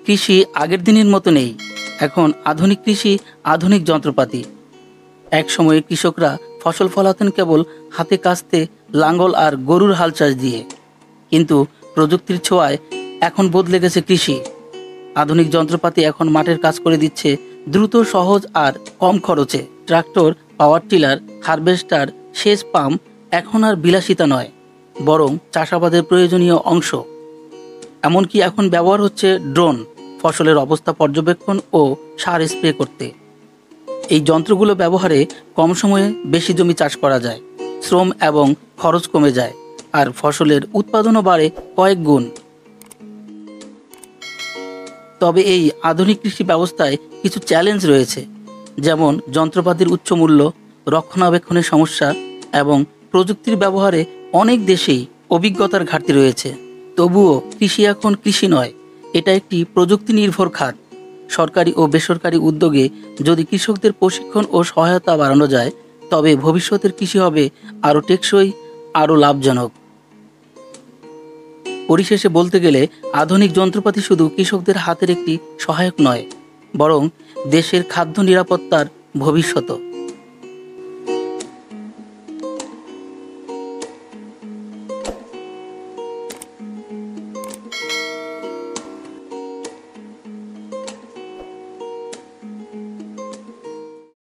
কৃষি আগের দিনের মতো নেই। এখন আধুনিক কৃষি, আধুনিক যন্ত্রপাতি। এক সময়ে কৃষকরা ফসল ফলাতেন কেবল হাতে কাস্তে, লাঙ্গল আর গরুর হাল চাষ দিয়ে। কিন্তু প্রযুক্তির ছোঁয়ায় এখন বদলে গেছে কৃষি। আধুনিক যন্ত্রপাতি এখন মাঠের কাজ করে দিচ্ছে দ্রুত, সহজ আর কম খরচে। ট্রাক্টর, পাওয়ার টিলার, হারভেস্টার, সেচ পাম্প এখন আর বিলাসিতা নয়, বরং চাষাবাদের প্রয়োজনীয় অংশ। এমনকি এখন ব্যবহার হচ্ছে ড্রোন, ফসলের অবস্থা পর্যবেক্ষণ ও সার স্প্রে করতে। এই যন্ত্রগুলো ব্যবহারে কম সময়ে বেশি জমি চাষ করা যায়, শ্রম এবং খরচ কমে যায়, আর ফসলের উৎপাদনও বাড়ে কয়েক গুণ। তবে এই আধুনিক কৃষি ব্যবস্থায় কিছু চ্যালেঞ্জ রয়েছে, যেমন যন্ত্রপাতির উচ্চ মূল্য, রক্ষণাবেক্ষণের সমস্যা এবং প্রযুক্তির ব্যবহারে অনেক দেশেই অভিজ্ঞতার ঘাটতি রয়েছে। তবুও কৃষি এখন কৃষি নয়, এটা একটি প্রযুক্তি নির্ভর খাত। সরকারি ও বেসরকারি উদ্যোগে যদি কৃষকদের প্রশিক্ষণ ও সহায়তা বাড়ানো যায়, তবে ভবিষ্যতের কৃষি হবে আরও টেকসই, আরও লাভজনক। পরিশেষে বলতে গেলে আধুনিক যন্ত্রপাতি শুধু কৃষকদের হাতের একটি সহায়ক নয়, বরং দেশের খাদ্য নিরাপত্তার ভবিষ্যৎ।